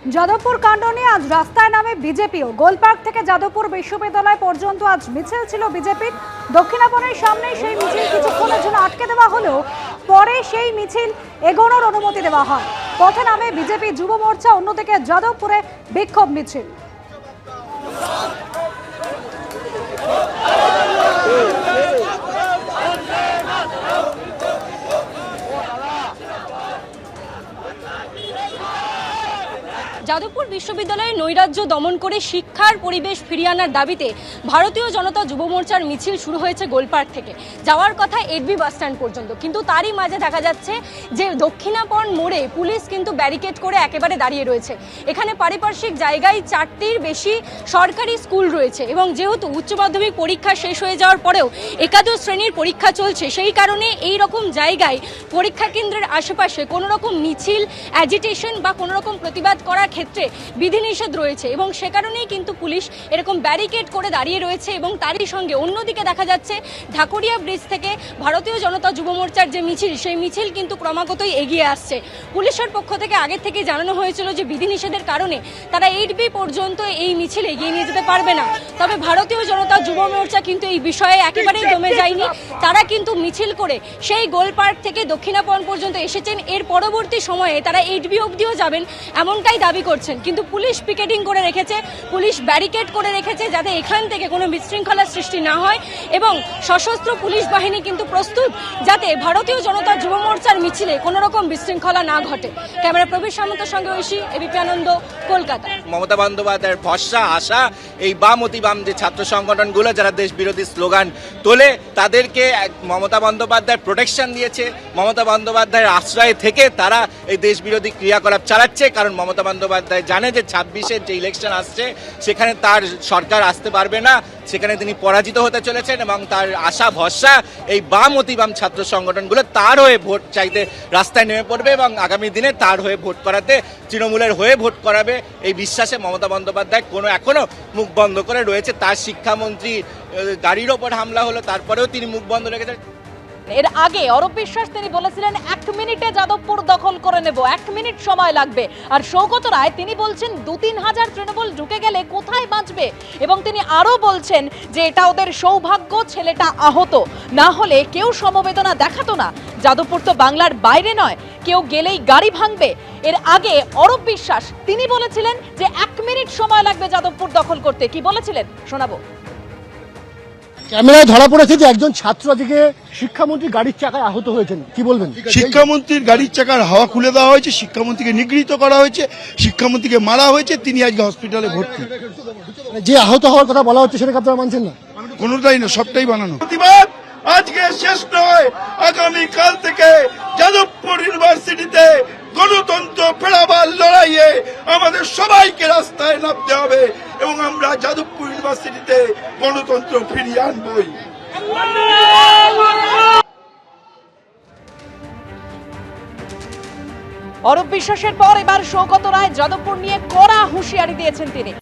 যাদবপুর কাণ্ড নিয়ে আজ রাস্তায় নামে বিজেপিও। গোলপার্ক থেকে যাদবপুর বিশ্ববিদ্যালয় পর্যন্ত আজ মিছিল ছিল বিজেপির। দক্ষিণাপনের সামনে সেই মিছিল কিছুক্ষণের জন্য আটকে দেওয়া হলেও পরে সেই মিছিল এগোনোর অনুমতি দেওয়া হয়। পথে নামে বিজেপি যুব মোর্চা, অন্যদিকে যাদবপুরে বিক্ষোভ মিছিল। যাদবপুর বিশ্ববিদ্যালয়ে নৈরাজ্য দমন করে শিক্ষার পরিবেশ ফিরিয়ে আনার দাবিতে ভারতীয় জনতা যুব মোর্চার মিছিল শুরু হয়েছে গোলপার্ক থেকে, যাওয়ার কথা এডবি বাসস্ট্যান্ড পর্যন্ত। কিন্তু তারই মাঝে দেখা যাচ্ছে যে দক্ষিণাপন মোড়ে পুলিশ কিন্তু ব্যারিকেড করে একেবারে দাঁড়িয়ে রয়েছে। এখানে পারিপার্শ্বিক জায়গায় 4টির বেশি সরকারি স্কুল রয়েছে এবং যেহেতু উচ্চ মাধ্যমিক পরীক্ষা শেষ হয়ে যাওয়ার পরেও একাদশ শ্রেণীর পরীক্ষা চলছে, সেই কারণে এই রকম জায়গায় পরীক্ষা কেন্দ্রের আশেপাশে কোনো রকম মিছিল, অ্যাজিটেশন বা কোনো রকম প্রতিবাদ করার ক্ষেত্রে বিধিনিষেধ রয়েছে এবং সে কারণেই কিন্তু পুলিশ এরকম ব্যারিকেড করে দাঁড়িয়ে রয়েছে। এবং তারই সঙ্গে অন্যদিকে দেখা যাচ্ছে ঢাকুরিয়া ব্রিজ থেকে ভারতীয় জনতা যুব মোর্চার যে মিছিল, সেই মিছিল কিন্তু ক্রমাগতই এগিয়ে আসছে। পুলিশের পক্ষ থেকে আগে থেকে জানানো হয়েছিল যে বিধিনিষেধের কারণে তারা 8B পর্যন্ত এই মিছিল এগিয়ে নিয়ে যেতে পারবে না। তবে ভারতীয় জনতা যুব মোর্চা কিন্তু এই বিষয়ে একেবারেই দমে যায়নি। তারা কিন্তু মিছিল করে সেই গোলপার্ক থেকে দক্ষিণাপন পর্যন্ত এসেছেন। এর পরবর্তী সময়ে তারা 8B অবধিও যাবেন এমনটাই দাবি করছেন। কিন্তু পুলিশ পিকেটিং করে রেখেছে, পুলিশ ব্যারিকেড করে রেখেছে যাতে এখান থেকে কোনো বিশৃঙ্খলার সৃষ্টি না হয় এবং সশস্ত্র পুলিশ বাহিনী কিন্তু প্রস্তুত যাতে ভারতীয় জনতা যুব মোর্চার মিছিলে কোনো রকম বিশৃঙ্খলা না ঘটে। ক্যামেরা প্রবীর সামন্তের সঙ্গে ঐশী, এবিপি আনন্দ, কলকাতা। মমতা বন্দ্যোপাধ্যায়ের ভরসা আশা এই বাম অতিবাম যে ছাত্র সংগঠনগুলো যারা দেশ বিরোধী স্লোগান তোলে তাদেরকে মমতা বন্দ্যোপাধ্যায় প্রোটেকশন দিয়েছে। মমতা বন্দ্যোপাধ্যায়ের আশ্রয় থেকে তারা এই দেশ বিরোধী ক্রিয়াকলাপ চালাচ্ছে, কারণ মমতা বন্দ্যোপাধ্যায় জানে যে 26-এর যে ইলেকশন আসছে সেখানে তার সরকার আসতে পারবে না, সেখানে তিনি পরাজিত হতে চলেছেন এবং তার আশা ভরসা এই বাম অতিবাম ছাত্র সংগঠনগুলো তার হয়ে ভোট চাইতে রাস্তায় নেমে পড়বে এবং আগামী দিনে তার হয়ে ভোট করাতে, তৃণমূলের হয়ে ভোট করাবে এই বিশ্বাসে মমতা বন্দ্যোপাধ্যায় এখনো মুখ বন্ধ করে রয়েছে। তার শিক্ষামন্ত্রী গাড়ির ওপর হামলা হলো, তারপরেও তিনি মুখ বন্ধ রেখেছেন। এর আগে অরূপ বিশ্বাস তিনি বলেছিলেন 1 মিনিটে যাদবপুর দখল করে নেব, 1 মিনিট সময় লাগবে। আর সৌগত রায় তিনি বলছেন 2-3 হাজার তৃণমূল ঢুকে গেলে কোথায় বাঁচবে। এবং তিনি আরও বলছেন যে এটা ওদের সৌভাগ্য, ছেলেটা আহত না হলে কেউ সমবেদনা দেখাতো না। যাদবপুর তো বাংলার বাইরে নয়, কেউ গেলেই গাড়ি ভাঙবে। এর আগে অরূপ বিশ্বাস তিনি বলেছিলেন যে 1 মিনিট সময় লাগবে যাদবপুর দখল করতে। কি বলেছিলেন শোনাবো। ক্যামেরায় ধরা পড়েছে যে একজন ছাত্র আজকে শিক্ষামন্ত্রী গাড়ির চাকায় আহত হয়েছেন, কি বলবেন? শিক্ষামন্ত্রীর গাড়ির চাকার হাওয়া খুলে দেওয়া হয়েছে, শিক্ষামন্ত্রীকে নিগৃহীত করা হয়েছে, শিক্ষামন্ত্রীকে মারা হয়েছে, তিনি আজকে হসপিটালে ভর্তি। যে আহত হওয়ার কথা বলা হচ্ছে সেটাকে আপনারা মানছেন না? কোনোটাই না, সবটাই বানানো। প্রতিবাদ আজকে শেষ নয়, আগামী কাল থেকে যাদবপুর ইউনিভার্সিটিতে গণতন্ত্র ফেরাবার লড়াইয়ে আমাদের সবাইকে রাস্তায় নামতে হবে এবং আমরা যাদবপুর ইউনিভার্সিটিতে গণতন্ত্র ফিরিয়ে আনবই। অরূপ বিশ্বাসের পর এবার সৌগত রায় যাদবপুর নিয়ে কড়া হুঁশিয়ারি দিয়েছেন তিনি।